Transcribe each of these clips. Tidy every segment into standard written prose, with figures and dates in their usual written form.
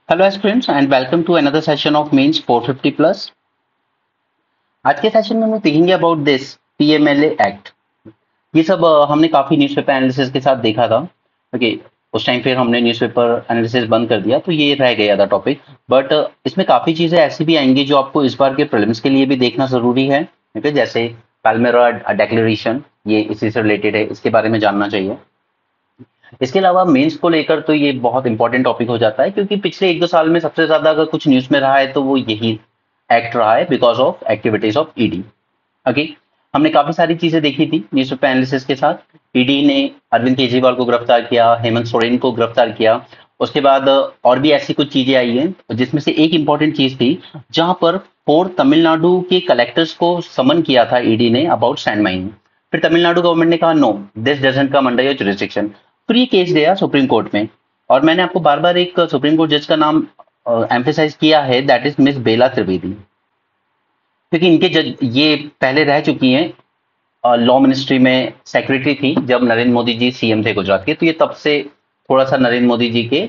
Hello students and welcome to another session of mains 450 plus. आज के session में हम लोग देखेंगे अबाउट दिस पीएमएलए एक्ट। ये सब हमने काफी न्यूज़पेपर एनालिसिस के साथ देखा था। ओके, उस टाइम फिर हमने न्यूज़पेपर एनालिसिस बंद कर दिया तो ये रह गया था टॉपिक। बट इसमें काफी चीजें ऐसी भी आएंगी जो आपको इस बार के प्रीलिम्स के लिए भी देखना जरूरी है। ओके, जैसे पैल्मेरा डिक्लेरेशन, ये इसी से रिलेटेड है, इसके बारे में जानना चाहिए। इसके अलावा मेंस को लेकर तो ये बहुत इंपॉर्टेंट टॉपिक हो जाता है, क्योंकि पिछले 1-2 साल में सबसे ज्यादा अगर कुछ न्यूज में रहा है तो वो यही एक्ट रहा है, because of activities of ED. Okay, हमने काफी सारी चीजें देखी थी न्यूज़पेपर एनालिसिस के साथ। ईडी ने अरविंद केजरीवाल को गिरफ्तार किया, हेमंत सोरेन को गिरफ्तार किया। उसके बाद और भी ऐसी कुछ चीजें आई हैं, जिसमें से एक इंपॉर्टेंट चीज थी जहां पर 4 तमिलनाडु के कलेक्टर्स को समन किया था ईडी ने अबाउट सैंड माइनिंग। फिर तमिलनाडु गवर्नमेंट ने कहा no, this doesn't come under your jurisdiction. फिर ये केस गया सुप्रीम कोर्ट में। और मैंने आपको बार बार एक सुप्रीम कोर्ट जज का नाम एम्फेसाइज किया है, दैट इज मिस बेला त्रिवेदी। क्योंकि इनके जज ये पहले रह चुकी हैं लॉ मिनिस्ट्री में सेक्रेटरी थी जब नरेंद्र मोदी जी सीएम थे गुजरात के, तो ये तब से थोड़ा सा नरेंद्र मोदी जी के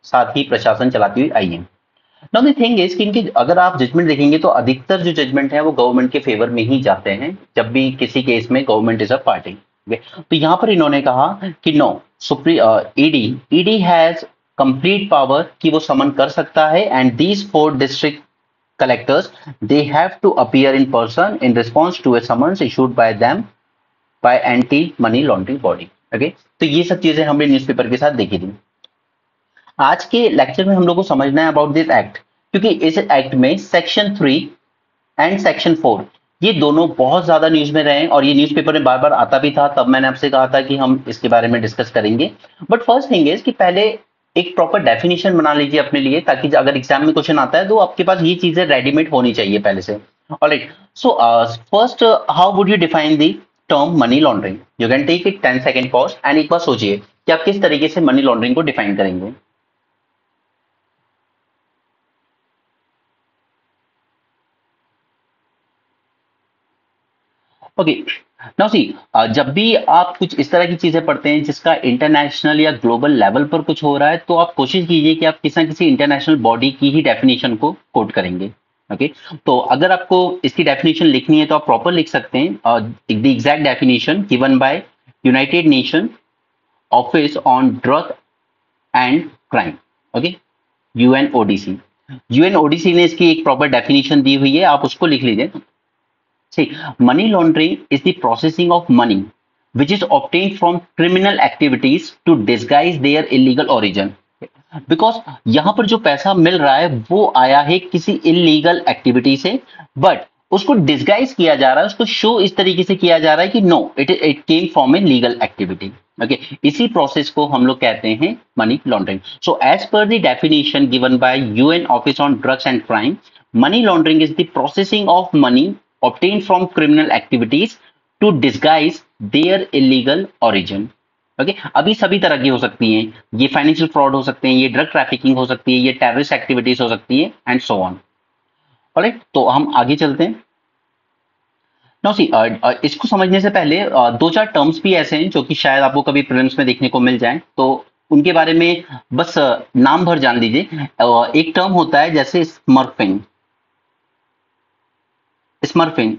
साथ ही प्रशासन चलाती हुई आई है। नाउ द थिंग इज कि इनके अगर आप जजमेंट देखेंगे तो अधिकतर जो जजमेंट है वो गवर्नमेंट के फेवर में ही जाते हैं, जब भी किसी केस में गवर्नमेंट इज अ पार्टी। तो यहां पर इन्होंने कहा कि नो, सुप्री ED ED has complete power कि वो समन कर सकता है, and these 4 district collectors, they have to appear in person in response to a summons issued by them by anti money laundering body। Okay, तो ये सब चीजें हमने न्यूज़पेपर के साथ देखी थी। आज के लेक्चर में हम लोग को समझना है अबाउट दिस एक्ट, क्योंकि इस एक्ट में सेक्शन 3 एंड सेक्शन 4 ये दोनों बहुत ज्यादा न्यूज में रहे हैं, और ये न्यूज़पेपर में बार बार आता भी था। तब मैंने आपसे कहा था कि हम इसके बारे में डिस्कस करेंगे। बट फर्स्ट थिंग इज कि पहले एक प्रॉपर डेफिनेशन बना लीजिए अपने लिए, ताकि अगर एग्जाम में क्वेश्चन आता है तो आपके पास ये चीजें रेडीमेड होनी चाहिए पहले से। Alright, so first, how would you define the term money laundering? You can take it 10 second pause and एक बार सोचिए कि आप किस तरीके से मनी लॉन्ड्रिंग को डिफाइन करेंगे। ओके, नाउ सी, जब भी आप कुछ इस तरह की चीजें पढ़ते हैं जिसका इंटरनेशनल या ग्लोबल लेवल पर कुछ हो रहा है, तो आप कोशिश कीजिए कि आप किसी ना किसी इंटरनेशनल बॉडी की ही डेफिनेशन को कोट करेंगे। ओके, तो अगर आपको इसकी डेफिनेशन लिखनी है तो आप प्रॉपर लिख सकते हैं, the exact definition given bye United nation office on drug and crime. Okay, UNODC. UNODC ने इसकी एक प्रॉपर डेफिनेशन दी हुई है, आप उसको लिख लीजिए। See, money laundering is the processing of money which is obtained from criminal activities to disguise their illegal origin। Because यहां पर जो पैसा मिल रहा है वो आया है किसी इलीगल एक्टिविटी से, बट उसको डिस्गाइज किया जा रहा है, उसको शो इस तरीके से किया जा रहा है कि no, it came from a legal activity. Okay, इसी प्रोसेस को हम लोग कहते हैं money laundering. So as per the definition given by UN office on drugs and crime, money laundering is the processing of money obtained from criminal activities to disguise their illegal origin। Okay, अभी सभी तरह की हो सकती हैं, ये financial fraud हो सकते हैं, ये ड्रग ट्रैफिकिंग हो सकती है, ये टेररिस्ट एक्टिविटीज हो सकती है, एंड सो ऑन। ऑलराइट, तो हम आगे चलते हैं। नाउ सी, इसको समझने से पहले 2-4 टर्म्स भी ऐसे हैं जो कि शायद आपको कभी प्रीलिम्स में देखने को मिल जाए, तो उनके बारे में बस नाम भर जान लीजिए। एक टर्म होता है जैसे smurfing. Smurfing,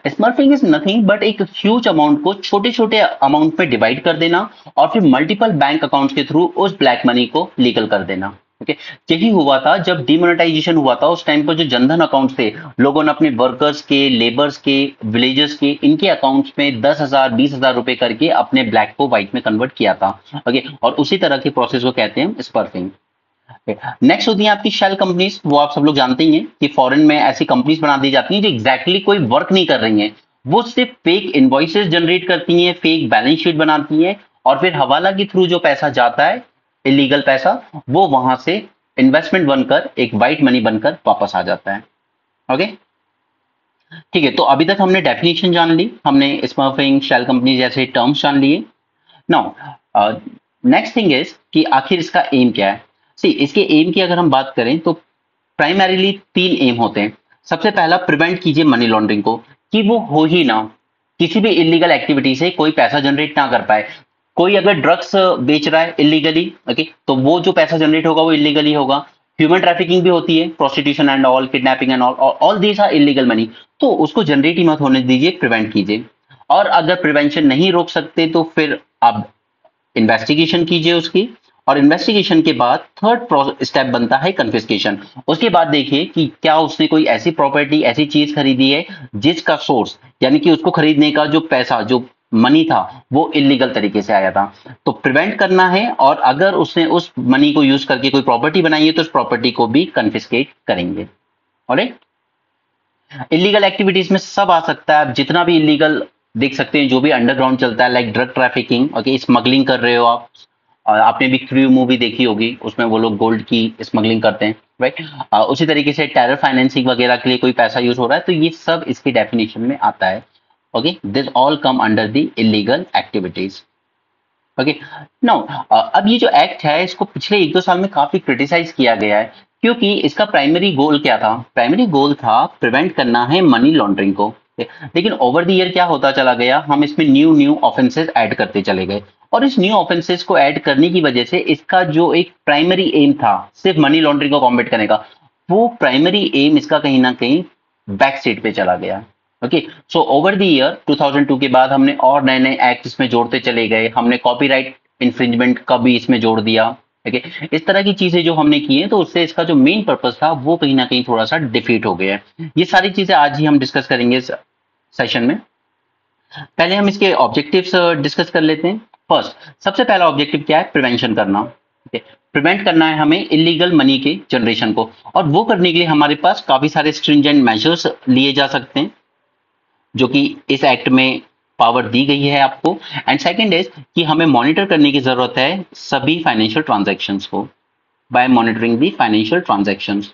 smurfing is nothing but एक ह्यूज अमाउंट को छोटे छोटे अमाउंट में डिवाइड कर देना, और फिर मल्टीपल बैंक अकाउंट्स के थ्रू उस ब्लैक मनी को लीगल कर देना। ओके, यही हुआ था जब डिमोनेटाइजेशन हुआ था। उस टाइम पर जो जनधन अकाउंट थे, लोगों ने अपने वर्कर्स के, लेबर्स के, विलेजर्स के, इनके अकाउंट्स में 10,000 20,000 रुपए करके अपने ब्लैक को व्हाइट में कन्वर्ट किया था। ओके, और उसी तरह के प्रोसेस को कहते हैं स्पर्फिंग। नेक्स्ट होती है आपकी शेल कंपनीज। वो आप सब लोग जानते ही हैं कि फॉरेन में ऐसी कंपनीज बना दी जाती हैं जो एग्जैक्टली कोई वर्क नहीं कर रही हैं, वो सिर्फ फेक इनवॉइसेस जनरेट करती हैं, फेक बैलेंस शीट बनाती हैं, और फिर हवाला के थ्रू जो पैसा जाता है, इलीगल पैसा, वो वहां से इन्वेस्टमेंट बनकर एक व्हाइट मनी बनकर वापस आ जाता है। ओके, ठीक है, तो अभी तक हमने डेफिनेशन जान ली, हमने स्मर्फिंग, शेल कंपनी जैसे टर्म्स जान लिए। नाउ नेक्स्ट थिंग इज कि आखिर इसका एम क्या है। सी, इसके एम की अगर हम बात करें तो प्राइमरीली 3 एम होते हैं। सबसे पहला, प्रिवेंट कीजिए मनी लॉन्ड्रिंग को, कि वो हो ही ना, किसी भी इलीगल एक्टिविटी से कोई पैसा जनरेट ना कर पाए। कोई अगर ड्रग्स बेच रहा है इलीगली, ओके, तो वो जो पैसा जनरेट होगा वो इलीगली होगा। ह्यूमन ट्रैफिकिंग भी होती है, prostitution and all, kidnapping and all these are illegal money. तो उसको जनरेट ही मत होने दीजिए, प्रिवेंट कीजिए। और अगर प्रिवेंशन नहीं रोक सकते तो फिर आप इन्वेस्टिगेशन कीजिए उसकी, और इन्वेस्टिगेशन के बाद थर्ड स्टेप बनता है कन्फिस्केशन। उसके बाद देखिए कि क्या उसने कोई ऐसी प्रॉपर्टी, ऐसी चीज खरीदी है जिसका सोर्स, यानी कि उसको खरीदने का जो पैसा, जो मनी था, वो इलीगल तरीके से आया था। तो प्रिवेंट करना है, और अगर उसने उस मनी को यूज करके कोई प्रॉपर्टी बनाई है तो उस प्रॉपर्टी को भी कन्फिस्केट करेंगे। ऑलराइट, इलीगल एक्टिविटीज में सब आ सकता है, आप जितना भी इलीगल देख सकते हैं, जो भी अंडरग्राउंड चलता है, like drug trafficking, okay, smuggling कर रहे हो आप। और आपने भी क्रू मूवी देखी होगी, उसमें वो लोग गोल्ड की स्मगलिंग करते हैं, राइट। उसी तरीके से टेरर फाइनेंसिंग वगैरह के लिए कोई पैसा यूज हो रहा है, तो ये सब इसकी डेफिनेशन में आता है। Okay, this all come under the illegal activities. Okay, now अब ये जो एक्ट है इसको पिछले 1-2 साल में काफी क्रिटिसाइज किया गया है, क्योंकि इसका प्राइमरी गोल क्या था? प्राइमरी गोल था प्रिवेंट करना है मनी लॉन्ड्रिंग को। लेकिन ओवर द ईयर क्या होता चला गया, हम इसमें न्यू न्यू ऑफेंसेस ऐड करते चले गए, और इस न्यू ऑफेंसेस को ऐड करने की वजह से इसका जो एक प्राइमरी एम था सिर्फ मनी लॉन्ड्रिंग को कॉम्बैट करने का, वो प्राइमरी एम इसका कहीं ना कहीं बैक सीट पे चला गया। Okay, so over the year 2002 के बाद हमने और नए नए एक्ट इसमें जोड़ते चले गए, हमने कॉपीराइट इंफ्रिंजमेंट का भी इसमें जोड़ दिया। ओके, इस तरह की चीजें जो हमने की हैं, तो उससे इसका जो मेन पर्पस था वो कहीं ना कहीं थोड़ा सा डिफीट हो गया है। ये सारी चीजें आज ही हम डिस्कस करेंगे इस सेशन में। पहले हम इसके ऑब्जेक्टिव्स डिस्कस कर लेते हैं। फर्स्ट, सबसे पहला ऑब्जेक्टिव क्या है? प्रिवेंशन करना। प्रिवेंट करना है हमें इलीगल मनी के जनरेशन को, और वो करने के लिए हमारे पास काफी सारे स्ट्रिंजेंट मेजर्स लिए जा सकते हैं, जो कि इस एक्ट में पावर दी गई है आपको। एंड सेकंड इज कि हमें मॉनिटर करने की जरूरत है सभी फाइनेंशियल ट्रांजैक्शंस को, by monitoring the financial transactions.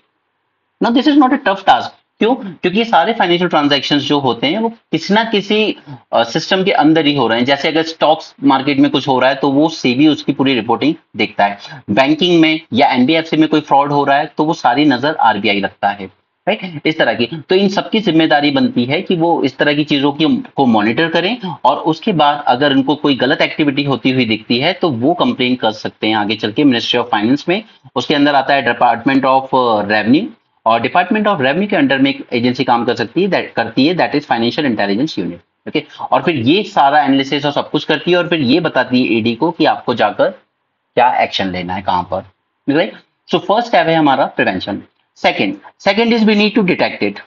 Now this is not a tough task. क्यों? क्योंकि ये सारे फाइनेंशियल ट्रांजैक्शंस जो होते हैं वो किसी ना किसी सिस्टम के अंदर ही हो रहे हैं। जैसे अगर स्टॉक्स मार्केट में कुछ हो रहा है तो वो सेबी उसकी पूरी रिपोर्टिंग देखता है। बैंकिंग में या एनबीएफसी में कोई फ्रॉड हो रहा है तो वो सारी नजर आरबीआई रखता है, राइट। इस तरह की, तो इन सबकी जिम्मेदारी बनती है कि वो इस तरह की चीजों की को मॉनिटर करें, और उसके बाद अगर उनको कोई गलत एक्टिविटी होती हुई दिखती है तो वो कंप्लेन कर सकते हैं आगे चल के मिनिस्ट्री ऑफ फाइनेंस में। उसके अंदर आता है डिपार्टमेंट ऑफ रेवेन्यू, और डिपार्टमेंट ऑफ रेवेन्यू के अंडर में एक एजेंसी काम कर सकती है, that is financial intelligence unit. Okay, और फिर ये सारा एनालिसिस और सब कुछ करती है, और फिर ये बताती है ईडी को कि आपको जाकर क्या एक्शन लेना है, कहां पर, राइट। सो फर्स्ट स्टेप है हमारा prevention. Second is we need to detect it.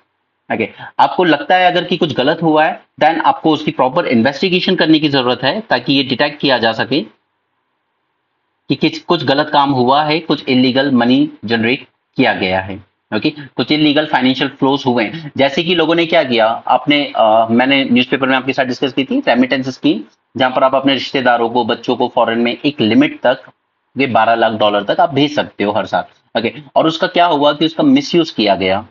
Okay, आपको लगता है अगर कि कुछ गलत हुआ है, देन आपको उसकी प्रॉपर इन्वेस्टिगेशन करने की जरूरत है, ताकि ये डिटेक्ट किया जा सके कि कुछ गलत काम हुआ है, कुछ इलीगल मनी जनरेट किया गया है। ओके, कुछ इलीगल फाइनेंशियल फ्लोज हुए हैं। जैसे कि लोगों ने क्या किया, आपने मैंने न्यूज़पेपर में आपके साथ डिस्कस की थी रेमिटेंस स्कीम, जहां पर आप अपने रिश्तेदारों को, बच्चों को फॉरेन में एक लिमिट तक, ये $12 लाख तक आप भेज सकते हो हर साल। ओके, और उसका क्या हुआ कि उसका मिसयूज किया गया,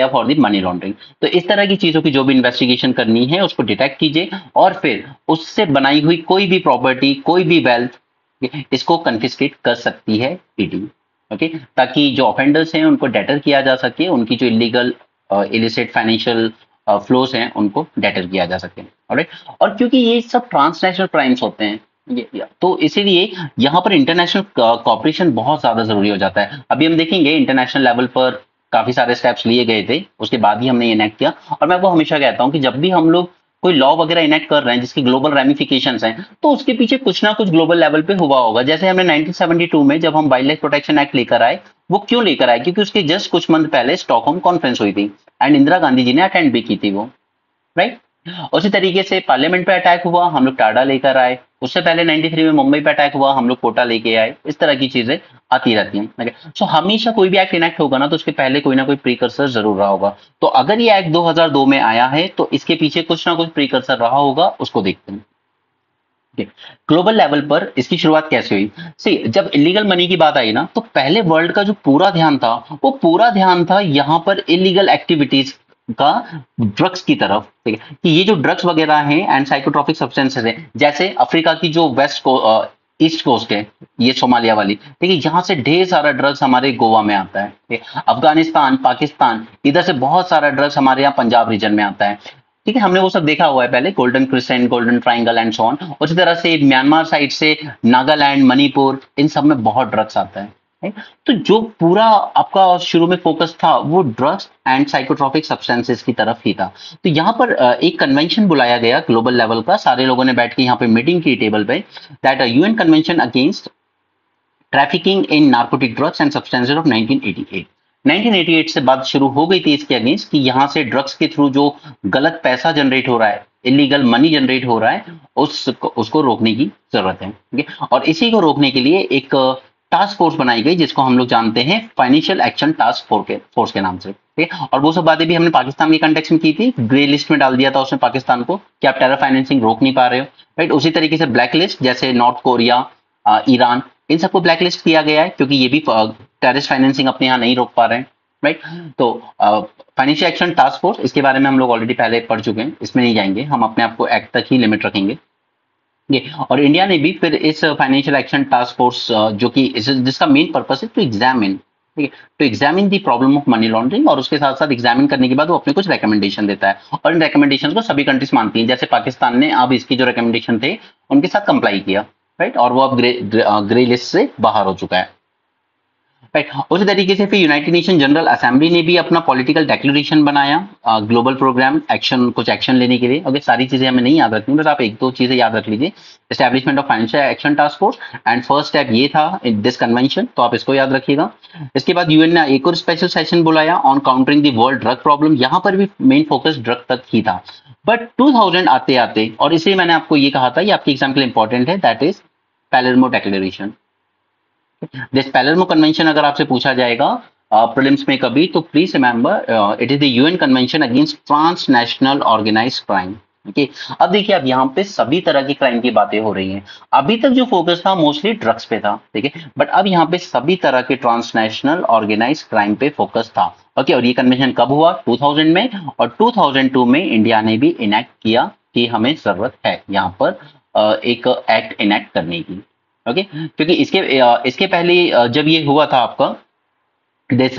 फॉर द मनी लॉन्ड्रिंग। तो इस तरह की चीजों की जो भी इन्वेस्टिगेशन करनी है उसको डिटेक्ट कीजिए, और फिर उससे बनाई हुई कोई भी प्रॉपर्टी, कोई भी वेल्थ, इसको कन्फिस्केट कर सकती है ईडी। ओके, ताकि जो ऑफेंडर्स हैं उनको डेटर किया जा सके, उनकी जो इलीगल इलिसिट फाइनेंशियल फ्लोज हैं उनको डेटर किया जा सके। ऑलराइट, और क्योंकि ये सब ट्रांसनेशनल क्राइम्स होते हैं, तो इसीलिए यहाँ पर इंटरनेशनल कॉपरेशन बहुत ज्यादा जरूरी हो जाता है। अभी हम देखेंगे इंटरनेशनल लेवल पर काफी सारे स्टेप्स लिए गए थे, उसके बाद ही हमने इनेक्ट किया। और मैं वो हमेशा कहता हूँ कि जब भी हम लोग कोई लॉ वगैरह इनेक्ट कर रहे हैं जिसकी ग्लोबल रेमिफिकेशंस हैं, तो उसके पीछे कुछ ना कुछ ग्लोबल लेवल पे हुआ होगा। जैसे हमने 1972 में जब हम वाइल्ड लाइफ प्रोटेक्शन एक्ट लेकर आए, वो क्यों लेकर आए? क्योंकि उसके जस्ट कुछ मंथ पहले स्टॉकहोम कॉन्फ्रेंस हुई थी, एंड इंदिरा गांधी जी ने अटेंड भी की थी वो, राइट। उसी तरीके से पार्लियामेंट पे अटैक हुआ, हम लोग टाडा लेकर आए। उससे पहले 93 में मुंबई पे अटैक हुआ, हम लोग कोटा लेके आए। इस तरह की चीजें आती रहती हैं। सो हमेशा कोई भी एक्ट इनेक्ट होगा ना, तो उसके पहले कोई ना कोई प्रीकर्सर जरूर रहा होगा। तो अगर ये एक्ट 2002 में आया है तो इसके पीछे कुछ ना कुछ प्रीकर्सर रहा होगा, उसको देखते हैं। ग्लोबल लेवल पर इसकी शुरुआत कैसे हुई? सी, जब इलीगल मनी की बात आई ना, तो पहले वर्ल्ड का जो पूरा ध्यान था, वो पूरा ध्यान था यहाँ पर इलीगल एक्टिविटीज का, ड्रग्स की तरफ। ठीक है, कि ये जो ड्रग्स वगैरह हैं एंड साइकोट्रॉपिक सब्सटेंसेस हैं, जैसे अफ्रीका की जो वेस्ट को ईस्ट कोस्ट है, ये सोमालिया वाली, ठीक है, यहाँ से ढेर सारा ड्रग्स हमारे गोवा में आता है। ठीक है? अफगानिस्तान, पाकिस्तान, इधर से बहुत सारा ड्रग्स हमारे यहाँ पंजाब रीजन में आता है। ठीक है, हमने वो सब देखा हुआ है पहले, golden crescent, golden triangle and so on. उसी तरह से म्यांमार साइड से नागालैंड, मणिपुर, इन सब में बहुत ड्रग्स आता है। right? तो जो पूरा आपका शुरू में फोकस था वो ड्रग्स एंड साइकोट्रॉपिक सब्सटेंसेस की तरफ ही था। तो यहाँ पर एक कन्वेंशन बुलाया गया ग्लोबल लेवल का, सारे लोगों ने बैठ के यहाँ पे मीटिंग की टेबल पे, that UN convention against trafficking in narcotic drugs and substances of 1988। 1988 से बात शुरू हो गई थी इसके अगेंस्ट कि यहाँ से ड्रग्स के थ्रू जो गलत पैसा जनरेट हो रहा है, इलीगल मनी जनरेट हो रहा है, उसको रोकने की जरूरत है। ठीक है, और इसी को रोकने के लिए एक टास्क फोर्स बनाई गई जिसको हम लोग जानते हैं फाइनेंशियल एक्शन टास्क फोर्स के नाम से। ठीक है, और वो सब बातें भी हमने पाकिस्तान के कंटेक्स्ट में की थी, ग्रे लिस्ट में डाल दिया था उसने पाकिस्तान को कि आप टेरर फाइनेंसिंग रोक नहीं पा रहे हो। राइट, उसी तरीके से ब्लैक लिस्ट, जैसे नॉर्थ कोरिया, ईरान, इन सबको ब्लैक लिस्ट किया गया है क्योंकि ये भी टेररिस्ट फाइनेंसिंग अपने यहाँ नहीं रोक पा रहे हैं। राइट, तो फाइनेंशियल एक्शन टास्क फोर्स, इसके बारे में हम लोग ऑलरेडी पहले पढ़ चुके हैं, इसमें नहीं जाएंगे, हम अपने आप को एक्ट तक ही लिमिट रखेंगे। ये और इंडिया ने भी फिर इस फाइनेंशियल एक्शन टास्क फोर्स जो कि जिसका मेन पर्पस है टू एग्जामिन, ठीक है, to examine the problem of money laundering, और उसके साथ साथ एग्जामिन करने के बाद वो अपने कुछ रिकमेंडेशन देता है, और इन रिकमेंडेशन को सभी कंट्रीज मानती हैं। जैसे पाकिस्तान ने अब इसकी जो रिकमेंडेशन थे उनके साथ कंप्लाई किया। राइट, और वो अब ग्रे लिस्ट से बाहर हो चुका है। राइट, उसी तरीके से फिर यूनाइटेड नेशन जनरल असेंबली ने भी अपना पॉलिटिकल डिक्लेरेशन बनाया, ग्लोबल प्रोग्राम एक्शन, कुछ एक्शन लेने के लिए। ओके, सारी चीजें हमें नहीं याद रखनी, बस आप एक दो चीजें याद रख लीजिए। Establishment of financial action task force, and first step ये था इन दिस कन्वेंशन, तो आप इसको याद रखिएगा। इसके बाद यूएन ने एक और स्पेशल सेशन बुलाया on countering the world drug problem, यहाँ पर भी मेन फोकस ड्रग तक ही था। बट 2000 आते आते, और इसलिए मैंने आपको ये कहा था ये आपके एग्जाम के लिए इंपॉर्टेंट है, that is Palermo declaration. This Palermo convention अगर आपसे पूछा जाएगा प्रीलिम्स में कभी, तो please remember it is the UN convention against transnational organised crime. Okay, अब देखिए अब यहाँ पे सभी तरह की क्राइम की बातें हो रही हैं। अभी तक जो फोकस था मोस्टली ड्रग्स पे था, ठीक है, बट अब यहाँ पे सभी तरह के ट्रांसनेशनल ऑर्गेनाइज्ड क्राइम पे फोकस था। ओके, और ये कन्वेंशन कब हुआ? 2000 में, और 2002 में इंडिया ने भी इनेक्ट किया कि हमें जरूरत है यहाँ पर एक एक्ट इनेक्ट करने की। ओके, क्योंकि इसके पहले जब ये हुआ था आपका दिस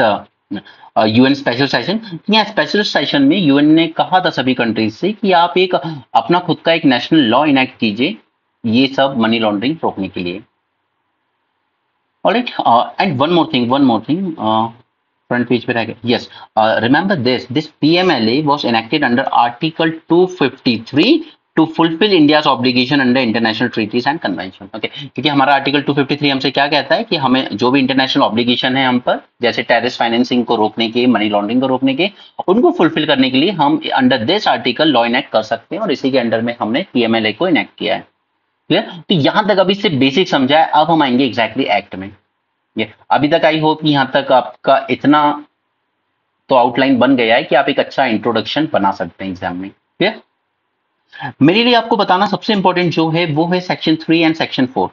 यूएन स्पेशल सेशन, यहाँ स्पेशल सेशन में यूएन ने कहा था सभी कंट्रीज से कि आप एक अपना खुद का एक नेशनल लॉ इनेक्ट कीजिए ये सब मनी लॉन्ड्रिंग रोकने के लिए। Alright, and one more thing front page पे रह गया, yes, remember this PMLA was enacted under article 253 to fulfil India's obligation under international treaties and convention. Okay, क्योंकि हमारा आर्टिकल 253 हमसे क्या कहता है कि हमें जो भी इंटरनेशनल ऑब्लिगेशन है हम पर, जैसे टेररिस्ट फाइनेंसिंग को रोकने के, मनी लॉन्ड्रिंग को रोकने के, उनको फुलफिल करने के लिए हम under this article law enact कर सकते हैं, और इसी के अंडर में हमने पीएमएलए को इनेक्ट किया है। क्लियर? तो यहां तक अभी से बेसिक समझा है, अब हम आएंगे एग्जैक्टली एक्ट में। ये अभी तक आई होप यहां तक आपका इतना तो आउटलाइन बन गया है कि आप एक अच्छा इंट्रोडक्शन बना सकते हैं एग्जाम में। क्लियर? मेरे लिए आपको बताना सबसे इंपॉर्टेंट जो है वो है सेक्शन 3 एंड सेक्शन 4,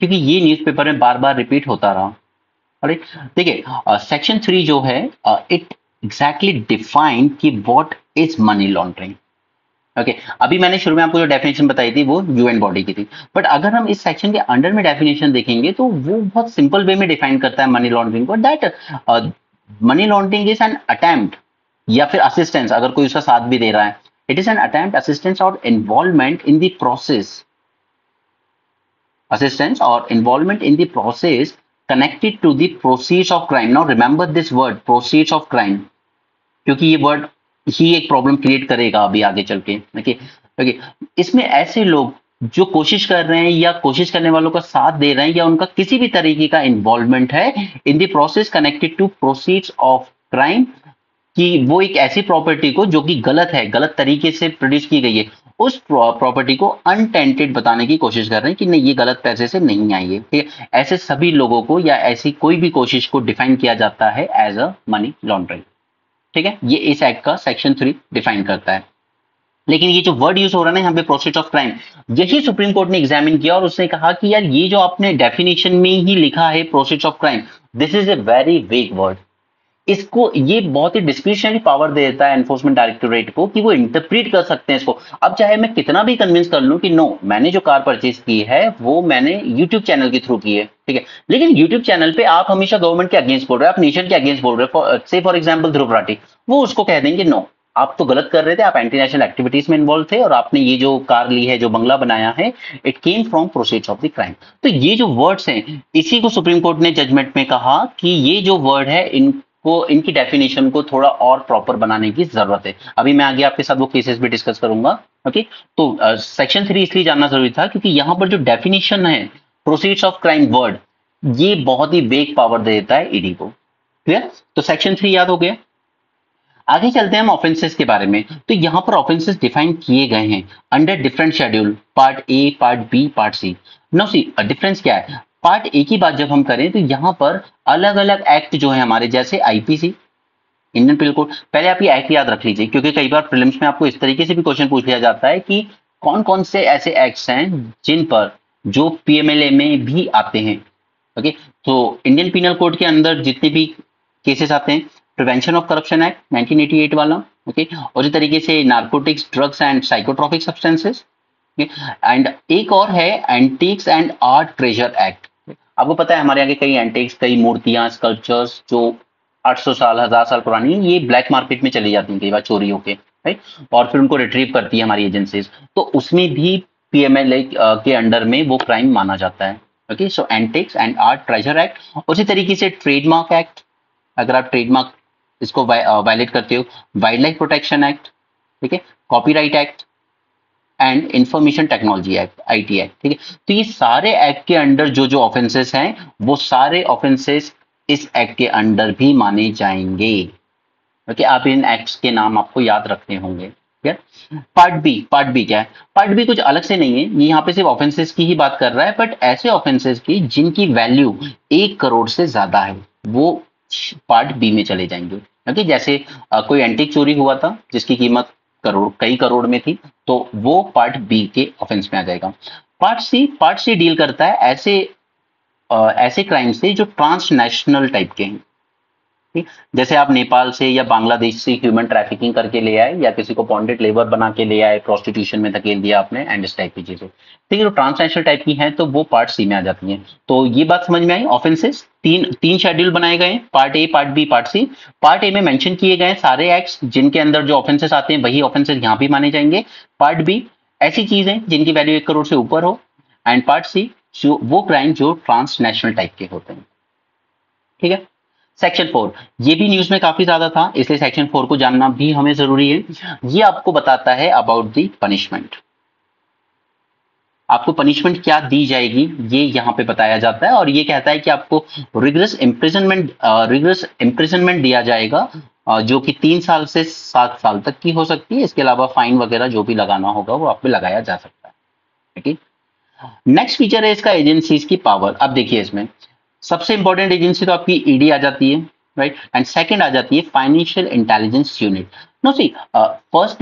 क्योंकि ये न्यूज़पेपर में बार बार रिपीट होता रहा। अरे देखिए, सेक्शन 3 जो है इट एग्जैक्टली डिफाइन कि what is money laundering. Okay, अभी मैंने शुरू में आपको जो डेफिनेशन बताई थी वो यूएन बॉडी की थी, बट अगर हम इस सेक्शन के अंडर में डेफिनेशन देखेंगे तो वो बहुत सिंपल वे में डिफाइन करता है मनी लॉन्ड्रिंग को, that money laundering is an attempt या फिर असिस्टेंस, अगर कोई उसका साथ भी दे रहा है, it is an attempt, assistance और involvement in the process, assistance or involvement in the process connected to the proceeds of crime. Now remember this word proceeds of crime, क्योंकि ये वर्ड ही एक प्रॉब्लम क्रिएट करेगा अभी आगे चल के। Okay okay, इसमें ऐसे लोग जो कोशिश कर रहे हैं या कोशिश करने वालों का साथ दे रहे हैं या उनका किसी भी तरीके का इन्वॉल्वमेंट है in the process connected to proceeds of crime, कि वो एक ऐसी प्रॉपर्टी को जो कि गलत है, गलत तरीके से प्रोड्यूस की गई है, उस प्रॉपर्टी को अनटेंटेड बताने की कोशिश कर रहे हैं कि नहीं ये गलत पैसे से नहीं आई है। ठीक है, ऐसे सभी लोगों को या ऐसी कोई भी कोशिश को डिफाइन किया जाता है एज अ मनी लॉन्ड्रिंग। ठीक है, ये इस एक्ट का सेक्शन 3 डिफाइन करता है। लेकिन ये जो वर्ड यूज हो रहा है ना यहाँ पे प्रोसीड ऑफ क्राइम, यही सुप्रीम कोर्ट ने एग्जामिन किया और उसने कहा कि यार ये जो आपने डेफिनेशन में ही लिखा है proceed of crime, this is a very weak word. इसको ये बहुत ही डिस्क्रिशनरी पावर दे देता है एनफोर्समेंट डायरेक्टोरेट को कि वो इंटरप्रीट कर सकते हैं इसको। अब चाहे मैं कितना भी कन्विंस कर लूं कि नो मैंने जो कार परचेज की है वो मैंने यूट्यूब चैनल के थ्रू की है, ठीक है, लेकिन यूट्यूब चैनल पे आप हमेशा गवर्नमेंट के अगेंस्ट बोल रहे हैं, आप नेशन के अगेंस्ट बोल रहे हो, से फॉर एग्जाम्पल ध्रुव राठी, वो उसको कह देंगे नो आप तो गलत कर रहे थे, आप एंटी नेशनल एक्टिविटीज में इन्वॉल्व थे और आपने ये जो कार ली है, जो बंगला बनाया है, it came from proceeds of the crime. तो ये जो वर्ड्स हैं, इसी को सुप्रीम कोर्ट ने जजमेंट में कहा कि ये जो वर्ड है, इनको इनकी डेफिनेशन को थोड़ा और प्रॉपर बनाने की जरूरत है। अभी मैं आगे आपके साथ वो केसेस भी डिस्कस करूंगा। ओके, तो सेक्शन 3 इसलिए जानना जरूरी था क्योंकि यहाँ पर जो डेफिनेशन है प्रोसीड्स ऑफ क्राइम वर्ड, ये बहुत ही वेग पावर दे देता है ईडी को। क्लियर? तो सेक्शन 3 याद हो गया। आगे चलते हैं हम ऑफेंसेस के बारे में। तो यहां पर ऑफेंसेस डिफाइन किए गए हैं under different schedule, part A, part B, part C. Now see difference क्या है? पार्ट ए की बात जब हम करें तो यहां पर अलग अलग एक्ट जो है हमारे, जैसे आईपीसी, इंडियन पिनल कोड। पहले आप ये एक्ट याद रख लीजिए क्योंकि कई बार प्रीलिम्स में आपको इस तरीके से भी क्वेश्चन पूछ लिया जाता है कि कौन कौन से ऐसे एक्ट्स हैं जिन पर जो पीएमएलए में भी आते हैं। ओके, तो इंडियन पिनल कोड के अंदर जितने भी केसेस आते हैं, प्रिवेंशन ऑफ करप्शन एक्ट 1988 वाला, ओके, और इस तरीके से narcotics, drugs and psychotropic substances, and एक और है antiques and art treasure act. आपको पता है हमारे यहाँ के कई एंटीक्स, कई मूर्तियां, स्कल्पचर्स जो 800 साल, 1000 साल पुरानी, ये ब्लैक मार्केट में चली जाती हैं कई बार चोरी होके, राइट, और फिर उनको रिट्रीव करती है हमारी एजेंसीज। तो उसमें भी पीएमएलए के अंडर में वो क्राइम माना जाता है। Okay, so antics and art treasure act. उसी तरीके से ट्रेडमार्क एक्ट, अगर आप ट्रेडमार्क इसको वायलेट करते हो, वाइल्ड लाइफ प्रोटेक्शन एक्ट, ठीक है, copyright act and information technology act, IT act, ठीक है। तो ये सारे एक्ट के अंडर जो जो ऑफेंसेस हैं, वो सारे ऑफेंसेस इस एक्ट के अंडर भी माने जाएंगे। ओके, आप इन एक्ट्स के नाम आपको याद रखने होंगे। पार्ट बी, पार्ट बी क्या है? पार्ट बी कुछ अलग से नहीं है, ये यहाँ पे सिर्फ ऑफेंसेस की ही बात कर रहा है, बट ऐसे ऑफेंसेस की जिनकी वैल्यू 1 करोड़ से ज्यादा है, वो पार्ट बी में चले जाएंगे। ओके, जैसे कोई एंटीक चोरी हुआ था जिसकी कीमत करोड़, कई करोड़ में थी, तो वो पार्ट बी के ऑफेंस में आ जाएगा। पार्ट सी डील करता है ऐसे ऐसे क्राइम से जो ट्रांसनेशनल टाइप के हैं। ठीक, जैसे आप नेपाल से या बांग्लादेश से ह्यूमन ट्रैफिकिंग करके ले आए, या किसी को बॉन्डेड लेबर बना के ले आए, प्रोस्टिट्यूशन में धकेल दिया आपने, एंड इस टाइप की चीजें। ठीक है, जो ट्रांसनेशनल टाइप की हैं तो वो पार्ट सी में आ जाती हैं। तो ये बात समझ में आई। ऑफेंसेस तीन तीन शेड्यूल बनाए गए, part A, part B, part C. Part A में मेंशन किए गए सारे एक्ट्स जिनके अंदर जो ऑफेंसेस आते हैं, वही ऑफेंसेस यहाँ भी माने जाएंगे। पार्ट बी ऐसी चीजें जिनकी वैल्यू 1 करोड़ से ऊपर हो, एंड पार्ट सी जो वो क्राइम जो ट्रांसनेशनल टाइप के होते हैं। ठीक है, सेक्शन 4 ये भी न्यूज में काफी ज्यादा था, इसलिए सेक्शन 4 को जानना भी हमें जरूरी है। ये आपको बताता है अबाउट द पनिशमेंट, आपको पनिशमेंट क्या दी जाएगी ये यहाँ पे बताया जाता है। और ये कहता है कि आपको रिग्रेस इम्प्रिजनमेंट दिया जाएगा, जो कि 3 साल से 7 साल तक की हो सकती है। इसके अलावा फाइन वगैरह जो भी लगाना होगा वो आप पे लगाया जा सकता है। ठीक है, नेक्स्ट फीचर है इसका एजेंसीज की पावर। अब देखिए, इसमें सबसे इंपॉर्टेंट एजेंसी तो आपकी ईडी आ जाती है, राइट, एंड सेकंड आ जाती है financial intelligence unit. Now see, first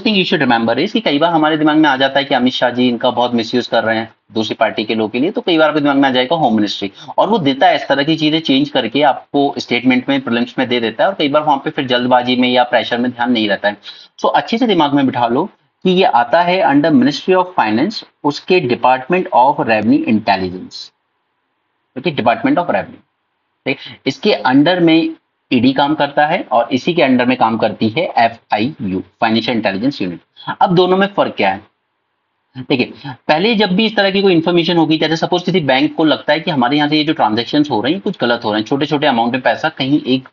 thing you should remember is कि कई बार हमारे दिमाग में आ जाता है कि अमित शाह जी इनका बहुत मिसयूज कर रहे हैं दूसरी पार्टी के लोगों के लिए, तो कई बार आपके दिमाग में आ जाएगा होम मिनिस्ट्री, और वो देता है इस तरह की चीजें चेंज करके आपको स्टेटमेंट में, प्रीलिम्स में दे देता है, और कई बार वहां पे फिर जल्दबाजी में या प्रेशर में ध्यान नहीं रहता है। सो अच्छे से दिमाग में बिठा लो कि ये आता है अंडर मिनिस्ट्री ऑफ फाइनेंस, उसके department of revenue intelligence. Okay, department of revenue, ठीक, इसके अंडर में ईडी काम करता है, और इसी के अंडर में काम करती है एफआईयू, फाइनेंशियल इंटेलिजेंस यूनिट। अब दोनों में फर्क क्या है? देखिए, पहले जब भी इस तरह की कोई इन्फॉर्मेशन होगी, जैसे सपोज किसी बैंक को लगता है कि हमारे यहाँ से ये जो ट्रांजेक्शन हो रहे हैं कुछ गलत हो रहे हैं, छोटे छोटे अमाउंट में पैसा कहीं एक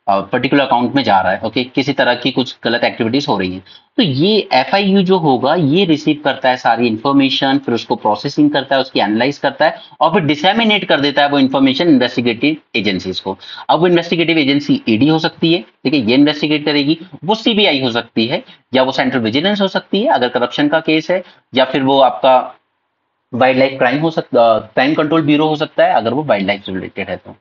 पर्टिकुलर अकाउंट में जा रहा है, ओके, किसी तरह की कुछ गलत एक्टिविटीज हो रही हैं, तो ये एफआईयू जो होगा ये रिसीव करता है सारी इन्फॉर्मेशन, फिर उसको प्रोसेसिंग करता है, उसकी एनालाइज करता है, और फिर डिसेमिनेट कर देता है वो इन्फॉर्मेशन इन्वेस्टिगेटिव एजेंसीज को। अब वो इन्वेस्टिगेटिव एजेंसी ईडी हो सकती है, ठीक है, ये इन्वेस्टिगेट करेगी, वो सीबीआई हो सकती है, या वो सेंट्रल विजिलेंस हो सकती है अगर करप्शन का केस है, या फिर वो आपका वाइल्ड लाइफ क्राइम हो सकता, क्राइम कंट्रोल ब्यूरो हो सकता है अगर वो वाइल्ड लाइफ से रिलेटेड है तो।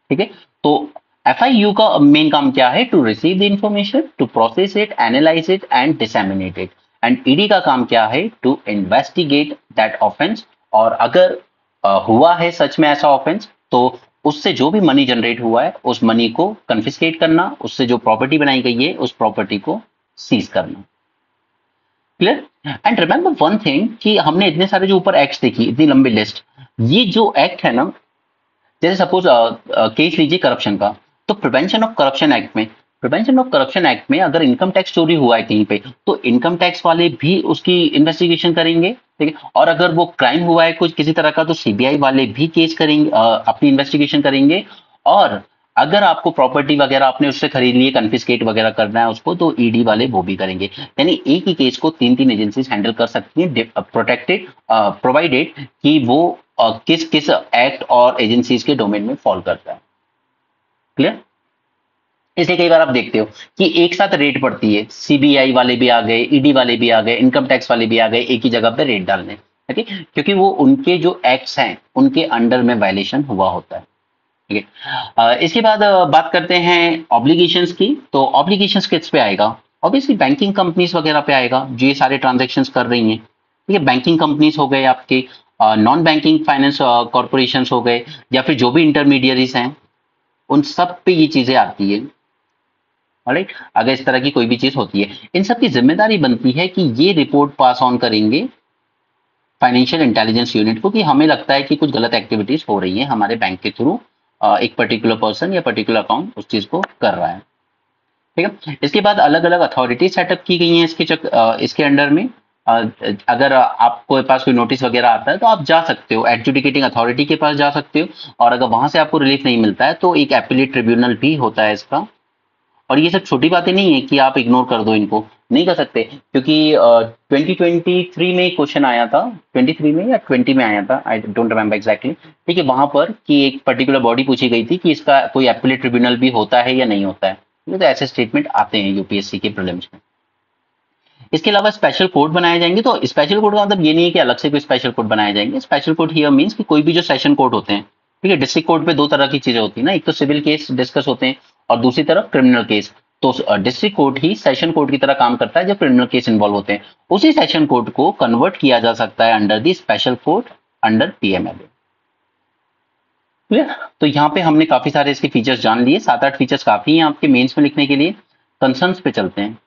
ठीक है, तो एफआईयू का मेन काम क्या है? To receive the information, to process it, analyse it and disseminate it. And ED का काम क्या है? टू इन्वेस्टिगेट दैट ऑफेंस, और अगर हुआ है सच में ऐसा ऑफेंस, तो उससे जो भी मनी जनरेट हुआ है उस मनी को कन्फिस्केट करना, उससे जो प्रॉपर्टी बनाई गई है उस प्रॉपर्टी को सीज करना। Clear? And remember one thing कि हमने इतने सारे जो ऊपर एक्ट देखी, इतनी लंबी लिस्ट, ये जो एक्ट है ना, जैसे सपोज केस लीजिए करप्शन का, तो प्रिवेंशन ऑफ करप्शन एक्ट में प्रिवेंशन ऑफ करप्शन एक्ट में अगर इनकम टैक्स चोरी हुआ है कहीं पे तो इनकम टैक्स वाले भी उसकी इन्वेस्टिगेशन करेंगे, ठीक है। और अगर वो क्राइम हुआ है कुछ किसी तरह का तो सीबीआई वाले भी केस करेंगे, अपनी इन्वेस्टिगेशन करेंगे। और अगर आपको प्रॉपर्टी वगैरह आपने उससे खरीद ली, कन्फिस्केट वगैरह करना है उसको, तो ईडी वाले वो भी करेंगे। यानी एक ही केस को तीन तीन एजेंसीज हैंडल कर सकती हैं, प्रोटेक्टेड प्रोवाइडेड कि वो किस किस एक्ट और एजेंसीज के डोमेन में फॉल करता है। क्लियर? इसलिए कई बार आप देखते हो कि एक साथ रेड पड़ती है, सीबीआई वाले भी आ गए, ईडी वाले भी आ गए, इनकम टैक्स वाले भी आ गए एक ही जगह पे रेड डालने, ठीक है, क्योंकि वो उनके जो एक्ट्स हैं उनके अंडर में वायलेशन हुआ होता है, ठीक है। इसके बाद बात करते हैं ऑब्लिगेशंस की। तो ऑब्लिगेशंस किस पे आएगा? ऑब्वियसली बैंकिंग कंपनीज वगैरह पे आएगा जो ये सारे ट्रांजेक्शन्स कर रही हैं, ठीक है। बैंकिंग कंपनीज हो गए आपके, नॉन बैंकिंग फाइनेंस कॉर्पोरेशन हो गए, या फिर जो भी इंटरमीडियरीज हैं उन सब पे ये चीजें आती है। ऑलराइट, अगर इस तरह की कोई भी चीज होती है, इन सब की जिम्मेदारी बनती है कि ये रिपोर्ट पास ऑन करेंगे फाइनेंशियल इंटेलिजेंस यूनिट को कि हमें लगता है कि कुछ गलत एक्टिविटीज हो रही हैं हमारे बैंक के थ्रू, एक पर्टिकुलर पर्सन या पर्टिकुलर अकाउंट उस चीज को कर रहा है, ठीक है। इसके बाद अलग अलग अथॉरिटी सेटअप की गई हैं इसके अंडर में। अगर आपको पास कोई नोटिस वगैरह आता है तो आप जा सकते हो एडजुडिकेटिंग अथॉरिटी के पास जा सकते हो, और अगर वहां से आपको रिलीफ नहीं मिलता है तो एक एपीलेट ट्रिब्यूनल भी होता है इसका। और ये सब छोटी बातें नहीं है कि आप इग्नोर कर दो इनको, नहीं कर सकते, क्योंकि 2023 में क्वेश्चन आया था, 23 में या 20 में आया था, आई डोंट रिमेम्बर एग्जैक्टली, ठीक है। वहां पर कि एक पर्टिकुलर बॉडी पूछी गई थी कि इसका कोई एपीलेट ट्रिब्यूनल भी होता है या नहीं होता है, ये तो ऐसे स्टेटमेंट आते हैं यूपीएससी के प्रीलिम्स में। इसके अलावा स्पेशल कोड बनाए जाएंगे, तो स्पेशल कोड का मतलब ये नहीं है कि अलग से कोई स्पेशल कोड बनाए जाएंगे। स्पेशल कोड हियर मींस कि कोई भी जो सेशन कोड होते हैं, ठीक है, डिस्ट्रिक्ट कोर्ट पे दो तरह की चीजें होती है ना, एक तो सिविल केस डिस्कस होते हैं और दूसरी तरफ क्रिमिनल केस। तो डिस्ट्रिक्ट कोर्ट ही सेशन कोर्ट की तरह काम करता है जब क्रिमिनल केस इन्वॉल्व होते हैं, उसी सेशन कोर्ट को कन्वर्ट किया जा सकता है under the special court under PMLA. तो यहाँ पे हमने काफी सारे इसके फीचर्स जान लिए, 7-8 फीचर्स काफी हैं आपके मेंस में लिखने के लिए। कंसर्न्स पे चलते हैं।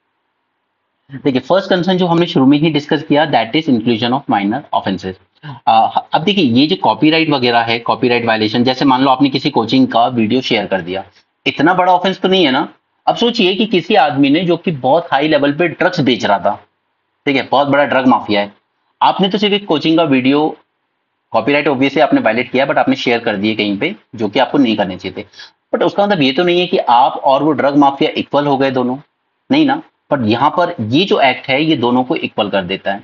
देखिए फर्स्ट कंसर्न जो हमने शुरू में ही डिस्कस किया, that is inclusion of minor offences. अब देखिए ये जो कॉपीराइट वगैरह है, कॉपीराइट वायलेशन, जैसे मान लो आपने किसी कोचिंग का वीडियो शेयर कर दिया, इतना बड़ा ऑफेंस तो नहीं है ना। अब सोचिए कि किसी आदमी ने जो कि बहुत हाई लेवल पे ड्रग्स बेच रहा था, ठीक है, बहुत बड़ा ड्रग माफिया है, आपने तो सिर्फ एक कोचिंग का वीडियो, कॉपीराइट ऑब्वियसली आपने वायलेट किया बट आपने शेयर कर दिए कहीं पे जो कि आपको नहीं करने चाहिए थे। बट उसका मतलब ये तो नहीं है कि आप और वो ड्रग माफिया इक्वल हो गए दोनों, नहीं ना। पर यहाँ पर ये जो एक्ट है ये दोनों को इक्वल कर देता है,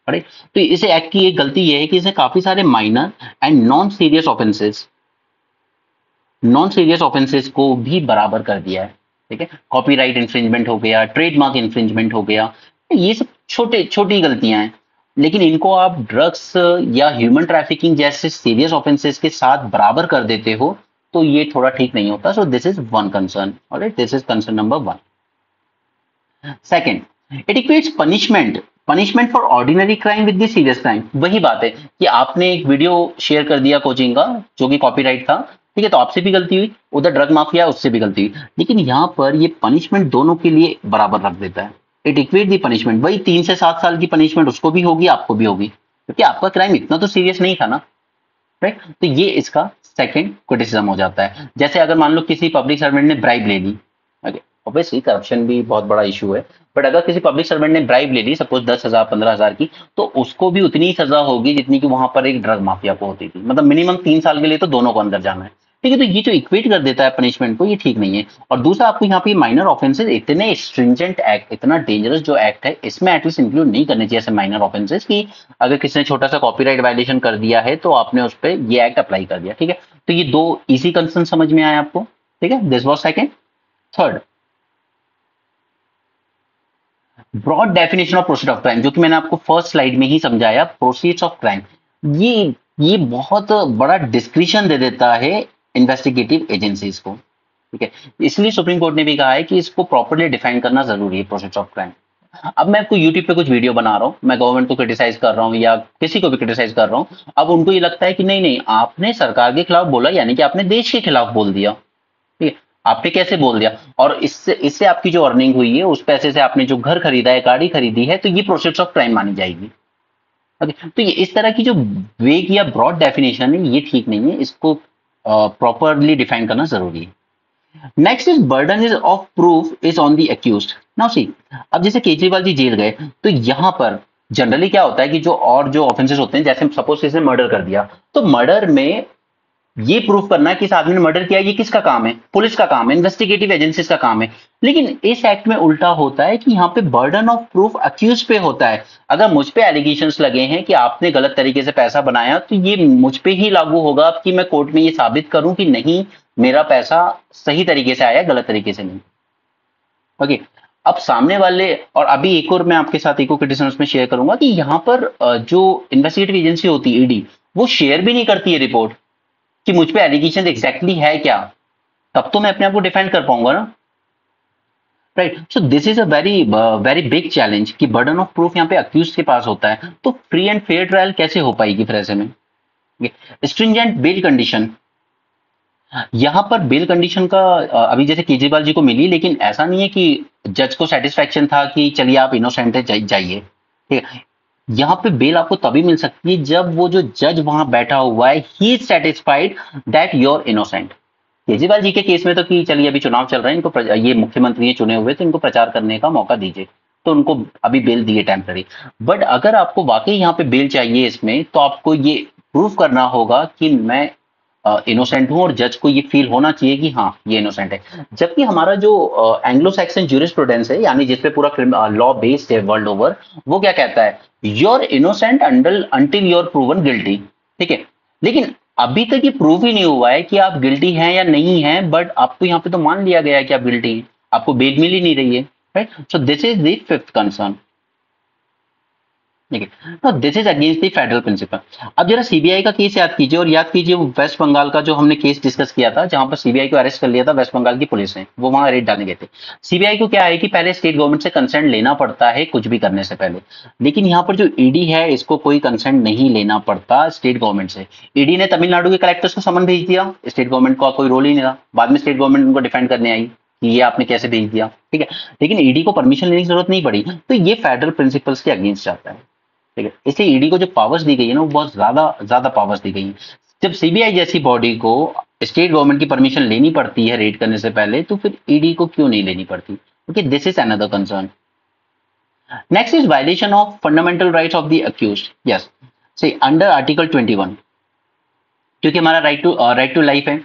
राइट। तो इस एक्ट की एक गलती ये है कि इसे काफी सारे minor and non serious offences को भी बराबर कर दिया है, ठीक है। कॉपीराइट इंफ्रिंजमेंट हो गया, ट्रेडमार्क इंफ्रिंजमेंट हो गया, ये सब छोटे छोटी गलतियां हैं, लेकिन इनको आप ड्रग्स या ह्यूमन ट्रैफिकिंग जैसे सीरियस ऑफेंसेस के साथ बराबर कर देते हो तो ये थोड़ा ठीक नहीं होता। सो this is one concern, alright, this is concern number 1। Second, it equates punishment for ordinary crime with the serious crime. वही बात है कि आपने एक वीडियो शेयर कर दिया कोचिंग का जो कि कॉपीराइट था, ठीक है, तो आपसे भी गलती हुई, उधर ड्रग माफिया उससे भी गलती हुई, लेकिन यहाँ पर ये पनिशमेंट दोनों के लिए बराबर रख देता है। इट इक्वेट दी पनिशमेंट, वही 3 से 7 साल की पनिशमेंट उसको भी होगी आपको भी होगी, क्योंकि आपका क्राइम इतना तो सीरियस नहीं था ना, राइट। तो ये इसका सेकंड क्रिटिसिज्म हो जाता है। जैसे अगर मान लो किसी पब्लिक सर्वेंट ने ब्राइब ले ली, ऑब्वियसली करप्शन भी बहुत बड़ा इशू है, बट अगर किसी पब्लिक सर्वेंट ने ब्राइब ले ली सपोज 10,000 15,000 की, तो उसको भी उतनी ही सजा होगी जितनी कि वहां पर एक ड्रग माफिया को होती थी, मतलब मिनिमम 3 साल के लिए तो दोनों को अंदर जाना है, ठीक है। तो ये जो इक्वेट कर देता है पनिशमेंट को, ये ठीक नहीं है। और दूसरा आपको यहाँ पे माइनर ऑफेंसेस, इतने स्ट्रिंजेंट एक्ट, इतना डेंजरस जो एक्ट है, इसमें एटलीस्ट इंक्लूड नहीं करने चाहिए ऐसे माइनर ऑफेंसेस की अगर किसी ने छोटा सा कॉपीराइट वायलेशन कर दिया है तो आपने उस पर ये एक्ट अप्लाई कर दिया, ठीक है। तो ये दो इजी कंसर्न समझ में आए आपको, ठीक है, this was second. Third, broad definition of proceed of crime, जो कि मैंने आपको फर्स्ट स्लाइड में ही समझाया, प्रोसीड्स ऑफ क्राइम, ये ये बहुत बड़ा डिस्क्रिशन दे देता है इन्वेस्टिगेटिव एजेंसीज को, ठीक है। इसलिए सुप्रीम कोर्ट ने भी कहा है कि इसको प्रॉपर्ली डिफाइन करना जरूरी है, प्रोसीड्स ऑफ क्राइम। अब मैं आपको यूट्यूब पे कुछ वीडियो बना रहा हूँ, मैं गवर्नमेंट को क्रिटिसाइज कर रहा हूँ या किसी को भी क्रिटिसाइज कर रहा हूँ, अब उनको ये लगता है कि नहीं नहीं आपने सरकार के खिलाफ बोला यानी कि आपने देश के खिलाफ बोल दिया, ठीक है, आपने कैसे बोल दिया, और इससे इससे आपकी जो अर्निंग हुई है उस पैसे से आपने जो घर खरीदा है, गाड़ी खरीदी है, तो ये प्रोसेस ऑफ क्राइम मानी जाएगी। ओके, तो ये इस तरह की जो वेग या ब्रॉड डेफिनेशन है ये ठीक नहीं है, इसको प्रॉपरली डिफाइन करना जरूरी है। Next is burden is of proof is on the accused. Now see, अब जैसे केजरीवाल जी जेल गए, तो यहाँ पर जनरली क्या होता है कि जो ऑफेंसेस होते हैं, जैसे सपोज किसी ने मर्डर कर दिया, तो मर्डर में ये प्रूफ करना कि इस आदमी ने मर्डर किया, ये किसका काम है? पुलिस का काम है, इन्वेस्टिगेटिव एजेंसीज का काम है। लेकिन इस एक्ट में उल्टा होता है कि यहाँ पे बर्डन ऑफ प्रूफ अक्यूज पे होता है। अगर मुझ पे एलिगेशंस लगे हैं कि आपने गलत तरीके से पैसा बनाया, तो ये मुझ पे ही लागू होगा कि मैं कोर्ट में ये साबित करूं कि नहीं, मेरा पैसा सही तरीके से आया, गलत तरीके से नहीं। ओके, अब सामने वाले, और अभी एक और मैं आपके साथ एक और क्रिटिसिज्म में शेयर करूंगा कि यहाँ पर जो इन्वेस्टिगेटिव एजेंसी होती है ईडी, वो शेयर भी नहीं करती है रिपोर्ट कि मुझ पे एलिगेशन एग्जैक्टली है क्या, तब तो मैं अपने आप को डिफेंड कर पाऊंगा ना, right. So this is a very very big challenge कि बर्डन ऑफ प्रूफ यहाँ पे अक्यूज के पास होता है, तो फ्री एंड फेयर ट्रायल कैसे हो पाएगी फिर ऐसे में? स्ट्रिंजेंट बेल कंडीशन, यहाँ पर बेल कंडीशन का अभी जैसे केजरीवाल जी को मिली, लेकिन ऐसा नहीं है कि जज को सेटिस्फेक्शन था कि चलिए आप इनोसेंट है, जाइए, ठीक है। यहाँ पे बेल आपको तभी मिल सकती है जब वो जो जज वहां बैठा हुआ है, he is satisfied that you're innocent. Kejriwal ji के केस में तो कि चलिए अभी चुनाव चल रहे हैं, इनको ये मुख्यमंत्री हैं चुने हुए, तो इनको प्रचार करने का मौका दीजिए, तो उनको अभी बेल दिए टेम्पररी। बट अगर आपको वाकई यहाँ पे बेल चाहिए इसमें, तो आपको ये प्रूव करना होगा कि मैं इनोसेंट हूं, और जज को ये फील होना चाहिए कि हाँ ये इनोसेंट है। जबकि हमारा जो एंग्लो सैक्सन ज्यूरिस्प्रूडेंस है, यानी जिसपे पूरा लॉ बेस्ड है वर्ल्ड ओवर, वो क्या कहता है? Your innocent until your proven guilty, ठीक है। लेकिन अभी तक ये प्रूव ही नहीं हुआ है कि आप गिल्टी हैं या नहीं हैं, बट आपको यहाँ पे तो मान लिया गया है कि आप गिल्टी हैं, आपको बेल मिल ही नहीं रही है, right. So this is the fifth concern, ठीक है। This is against the federal principle. अब जरा सीबीआई का केस याद कीजिए, और याद कीजिए वो वेस्ट बंगाल का जो हमने केस डिस्कस किया था, जहां पर सीबीआई को अरेस्ट कर लिया था वेस्ट बंगाल की पुलिस ने, वो वहां रेड डालने गए थे। सीबीआई को क्या है कि पहले स्टेट गवर्नमेंट से कंसेंट लेना पड़ता है कुछ भी करने से पहले, लेकिन यहाँ पर जो ईडी है, इसको कोई कंसेंट नहीं लेना पड़ता स्टेट गवर्नमेंट से। ईडी ने तमिलनाडु के कलेक्टर्स को समन भेज दिया, स्टेट गवर्नमेंट का कोई रोल ही नहीं रहा। बाद में स्टेट गवर्नमेंट उनको डिफेंड करने आई कि ये आपने कैसे भेज दिया, ठीक है। लेकिन ईडी को परमिशन लेने की जरूरत नहीं पड़ी, तो ये फेडरल प्रिंसिपल्स के अगेंस्ट जाता है, ठीक है। इसलिए ईडी को जो पावर्स दी गई है ना, वो बहुत ज्यादा ज्यादा पावर्स दी गई है। जब सीबीआई जैसी बॉडी को स्टेट गवर्नमेंट की परमिशन लेनी पड़ती है रेड करने से पहले, तो फिर ईडी को क्यों नहीं लेनी पड़ती? Okay, this is another concern. Next is violation of fundamental rights of the accused. Yes, से अंडर आर्टिकल 21, क्योंकि हमारा राइट टू लाइफ है।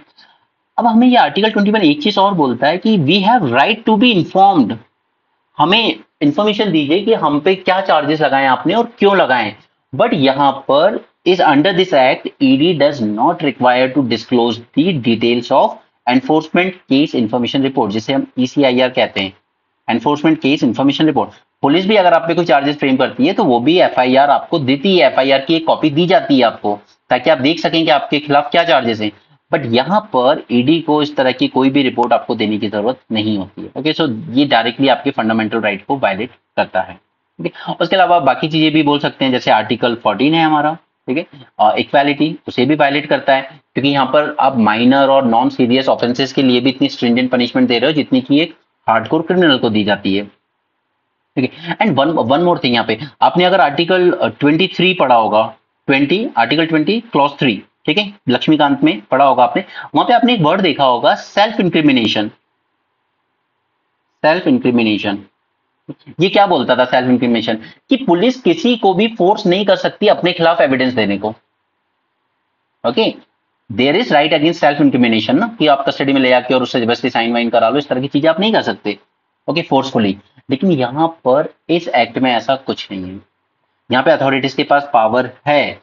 अब हमें ये आर्टिकल 21 एक चीज और बोलता है कि we have right to be informed. हमें इंफॉर्मेशन दीजिए कि हम पे क्या चार्जेस लगाए आपने और क्यों लगाए। बट यहां पर is under this act ED does not require to disclose the details of enforcement case information report, जिसे हम ईसीआईआर कहते हैं, enforcement case information report. Police भी अगर आप पे कोई चार्जेस फ्रेम करती है, तो वो भी एफआईआर आपको देती है, एफआईआर की एक कॉपी दी जाती है आपको, ताकि आप देख सकें कि आपके खिलाफ क्या चार्जेस हैं। बट यहाँ पर ईडी को इस तरह की कोई भी रिपोर्ट आपको देने की जरूरत नहीं होती है। ओके, सो ये डायरेक्टली आपके फंडामेंटल राइट को वायलेट करता है। ठीक है, उसके अलावा बाकी चीजें भी बोल सकते हैं, जैसे आर्टिकल 14 है हमारा, ठीक है, इक्वालिटी, उसे भी वायलेट करता है, क्योंकि यहाँ पर आप माइनर और नॉन सीरियस ऑफेंसेस के लिए भी इतनी स्ट्रिंजेंट पनिशमेंट दे रहे हो जितनी की एक हार्डकोर क्रिमिनल को दी जाती है, ठीक है। And one one more thing, यहाँ पे आपने अगर आर्टिकल 23 पढ़ा होगा, 20 आर्टिकल 20 क्लॉज 3, ठीक है, लक्ष्मीकांत में पढ़ा होगा आपने, वहां पे आपने एक वर्ड देखा होगा, सेल्फ इंक्रिमिनेशन। सेल्फ इंक्रिमिनेशन, ये क्या बोलता था सेल्फ इंक्रिमिनेशन? कि पुलिस किसी को भी फोर्स नहीं कर सकती अपने खिलाफ एविडेंस देने को। Okay, there is right against self incrimination ना, कि आप कस्टडी में ले आके और उससे जबरदस्ती साइन वाइन करा लो, इस तरह की चीजें आप नहीं कर सकते, ओके, फोर्सफुली। लेकिन यहां पर इस एक्ट में ऐसा कुछ नहीं है। यहाँ पे अथॉरिटीज के पास पावर है,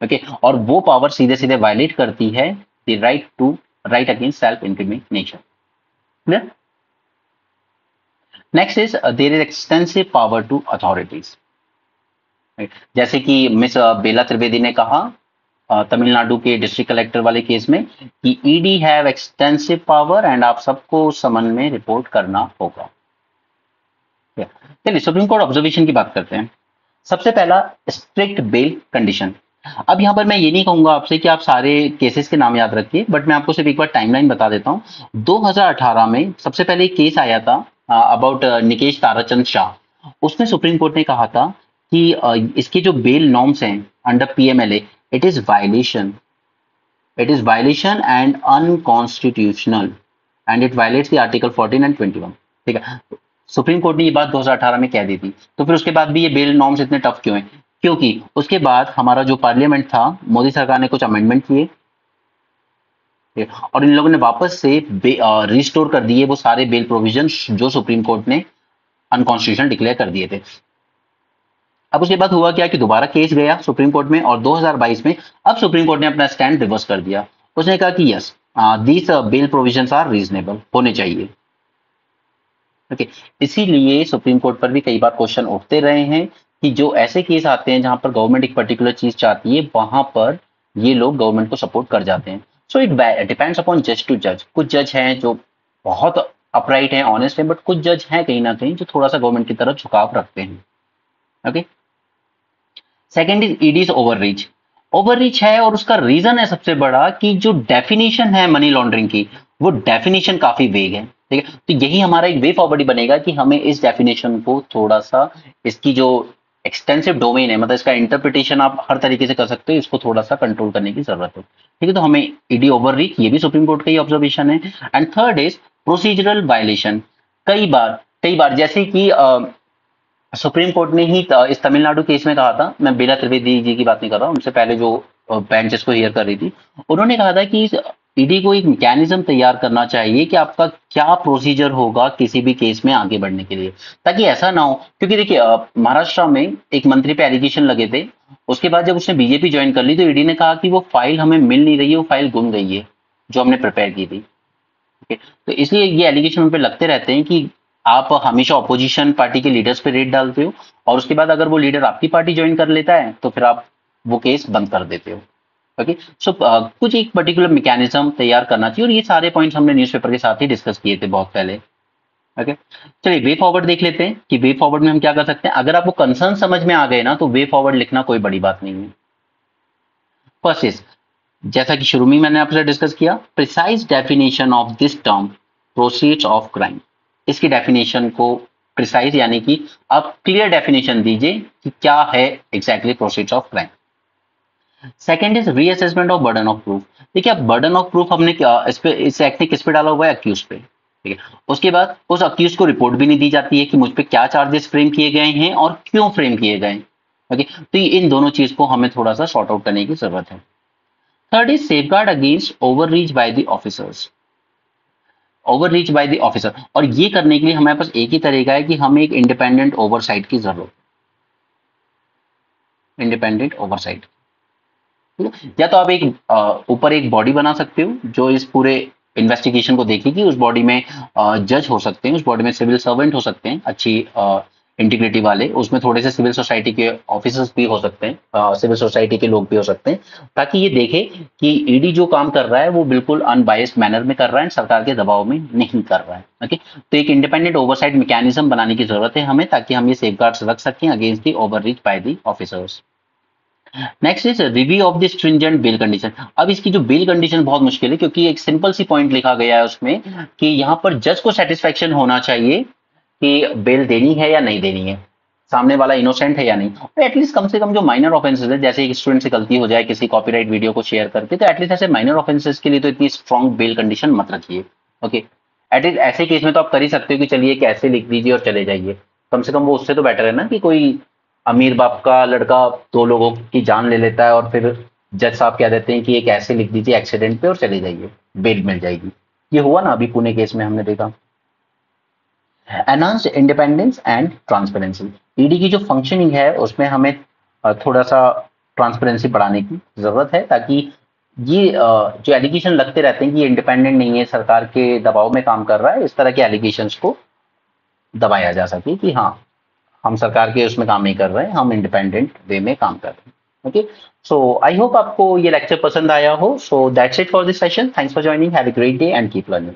ओके, और वो पावर सीधे सीधे वायलेट करती है the right against self incrimination. Clear? Next is there is extensive power to authorities, जैसे कि मिस बेला त्रिवेदी ने कहा तमिलनाडु के डिस्ट्रिक्ट कलेक्टर वाले केस में, कि ED have extensive power and आप सबको समन में रिपोर्ट करना होगा। चलिए सुप्रीम कोर्ट ऑब्जर्वेशन की बात करते हैं। सबसे पहला, स्ट्रिक्ट बेल कंडीशन। अब यहां पर मैं ये नहीं कहूंगा आपसे कि आप सारे केसेस के नाम याद रखिए, बट मैं आपको सिर्फ एक बार टाइमलाइन बता देता हूं। 2018 में सबसे पहले एक केस आया था अबाउट निकेश ताराचंद शाह। उसमें सुप्रीम कोर्ट ने कहा था कि इसके जो बेल नॉर्म्स हैं under PMLA, it is violation and unconstitutional. And it violets the article 14 and 21। ठीक है, सुप्रीम कोर्ट ने ये बात 2018 में कह दी थी, तो फिर उसके बाद भी ये बेल नॉर्म्स इतने टफ क्यों हैं? क्योंकि उसके बाद हमारा जो पार्लियामेंट था, मोदी सरकार ने कुछ अमेंडमेंट किए और इन लोगों ने वापस से रिस्टोर कर दिए वो सारे बेल प्रोविजन जो सुप्रीम कोर्ट ने अनकॉन्स्टिट्यूशनल डिक्लेयर कर दिए थे। अब उसके बाद हुआ क्या कि दोबारा केस गया सुप्रीम कोर्ट में और 2022 में अब सुप्रीम कोर्ट ने अपना स्टैंड रिवर्स कर दिया। उसने कहा कि yes, these bail provisions are reasonable, होने चाहिए। ओके, इसीलिए सुप्रीम कोर्ट पर भी कई बार क्वेश्चन उठते रहे हैं कि जो ऐसे केस आते हैं जहां पर गवर्नमेंट एक पर्टिकुलर चीज चाहती है, वहां पर ये लोग गवर्नमेंट को सपोर्ट कर जाते हैं। सो इट डिपेंड्स अपॉन जज टू जज। कुछ जज हैं जो बहुत अपराइट हैं, ऑनेस्ट हैं, बट कुछ जज हैं कहीं ना कहीं जो थोड़ा सा गवर्नमेंट की तरफ झुकाव रखते हैं। Okay, second is ED's overreach. Overreach है और उसका रीजन है सबसे बड़ा कि जो डेफिनेशन है मनी लॉन्ड्रिंग की, वो डेफिनेशन काफी वेग है। ठीक है, तो यही हमारा एक वे फॉरवर्ड बनेगा कि हमें इस डेफिनेशन को थोड़ा सा, इसकी जो एक्सटेंसिव डोमेन है, मतलब इसका इंटरप्रिटेशन आप हर तरीके से कर सकते हो, इसको थोड़ा सा कंट्रोल करने की जरूरत है। ठीक है, तो हमें ईडी ओवररीच, ये भी सुप्रीम कोर्ट का ही ऑब्जर्वेशन है। And third is procedural violation. कई बार जैसे कि सुप्रीम कोर्ट ने ही इस तमिलनाडु केस में कहा था, मैं बेला त्रिवेदी जी की बात नहीं कर रहा हूं, उनसे पहले जो बेंच इसको हियर कर रही थी, उन्होंने कहा था कि ईडी को एक मैकेनिज्म तैयार करना चाहिए कि आपका क्या प्रोसीजर होगा किसी भी केस में आगे बढ़ने के लिए, ताकि ऐसा ना हो। क्योंकि देखिए महाराष्ट्र में एक मंत्री पे एलिगेशन लगे थे, उसके बाद जब उसने बीजेपी ज्वाइन कर ली तो ईडी ने कहा कि वो फाइल हमें मिल नहीं रही है, वो फाइल गुम गई है जो हमने प्रिपेयर की थी। ठीक है, तो इसलिए ये एलिगेशन उन पे लगते रहते हैं कि आप हमेशा ऑपोजिशन पार्टी के लीडर्स पे रेड डालते हो और उसके बाद अगर वो लीडर आपकी पार्टी ज्वाइन कर लेता है तो फिर आप वो केस बंद कर देते हो। ओके, सो कुछ एक पर्टिकुलर मैकेनिज्म तैयार करना चाहिए और ये सारे पॉइंट्स हमने न्यूज़पेपर के साथ ही डिस्कस किए थे बहुत पहले। ओके, चलिए वे फॉरवर्ड देख लेते हैं कि वे फॉरवर्ड में हम क्या कर सकते हैं। अगर आपको कंसर्न समझ में आ गए ना तो वे फॉरवर्ड लिखना कोई बड़ी बात नहीं है। फर्स्ट इज, जैसा कि शुरू में मैंने आपसे डिस्कस किया, precise definition of this term proceeds of crime. इसकी डेफिनेशन को प्रिसाइज यानी कि आप क्लियर डेफिनेशन दीजिए कि क्या है exactly proceeds of crime. Second is reassessment of burden of proof. देखिए, अब बर्डन ऑफ प्रूफ हमने क्या इस पे, इस एक्ट ने किस पे डाला हुआ है? अक्यूज पे। ठीक है, उसके बाद उस अक्यूज को रिपोर्ट भी नहीं दी जाती है कि मुझ पे क्या चार्जेस फ्रेम किए गए हैं और क्यों फ्रेम किए गए। ओके, तो इन दोनों चीज को हमें थोड़ा सा सॉर्ट आउट करने की जरूरत है। Third is safeguard against overreach by the officers. Overreach by the officer, और ये करने के लिए हमारे पास एक ही तरीका है कि हमें एक इंडिपेंडेंट ओवरसाइट की जरूरत है। इंडिपेंडेंट ओवरसाइट, या तो आप एक ऊपर एक बॉडी बना सकते हो जो इस पूरे इन्वेस्टिगेशन को देखेगी। उस बॉडी में जज हो सकते हैं, उस बॉडी में सिविल सर्वेंट हो सकते हैं अच्छी इंटीग्रिटी वाले, उसमें थोड़े से सिविल सोसाइटी के ऑफिसर्स भी हो सकते हैं, सिविल सोसाइटी के लोग भी हो सकते हैं, ताकि ये देखे कि ईडी जो काम कर रहा है वो बिल्कुल अनबायस्ड मैनर में कर रहा है, सरकार के दबाव में नहीं कर रहा है। ओके, तो एक इंडिपेंडेंट ओवरसाइट मैकेनिज्म बनाने की जरूरत है हमें, ताकि हम ये सेफगार्ड्स रख सकें against the overreach by the officers. Next is review of the stringent bail condition. अब इसकी जो बेल कंडीशन बहुत मुश्किल है, क्योंकि एक सिंपल सी पॉइंट लिखा गया है उसमें कि यहाँ पर जज को सेटिस्फेक्शन होना चाहिए कि बेल देनी है या नहीं देनी है, सामने वाला इनोसेंट है या नहीं। और एटलीस्ट कम से कम जो माइनर ऑफेंसेस है, जैसे एक स्टूडेंट से गलती हो जाए किसी कॉपीराइट वीडियो को शेयर करके, तो एटलीस्ट ऐसे माइनर ऑफेंसेस के लिए तो इतनी स्ट्रॉन्ग बेल कंडीशन मत रखिए। ओके, एटलीस्ट ऐसे केस में तो आप कर ही सकते हो कि चलिए कैसे लिख दीजिए और चले जाइए, कम से कम वो उससे तो बेटर है ना कि कोई अमीर बाप का लड़का दो लोगों की जान ले लेता है और फिर जज साहब कह देते हैं कि एक ऐसे लिख दीजिए एक्सीडेंट पे और चले जाइए, बेल मिल जाएगी। ये हुआ ना अभी पुणे केस में हमने देखा। Enhanced independence and transparency. ED की जो फंक्शनिंग है उसमें हमें थोड़ा सा ट्रांसपेरेंसी बढ़ाने की जरूरत है, ताकि ये जो एलिगेशन लगते रहते हैं कि ये इंडिपेंडेंट नहीं है, सरकार के दबाव में काम कर रहा है, इस तरह के एलिगेशंस को दबाया जा सके कि हाँ हम सरकार के उसमें काम नहीं कर रहे हैं, हम इंडिपेंडेंट वे में काम कर रहे हैं। ओके, सो आई होप आपको ये लेक्चर पसंद आया हो। So that's it for this session. Thanks for joining, have a great day and keep learning.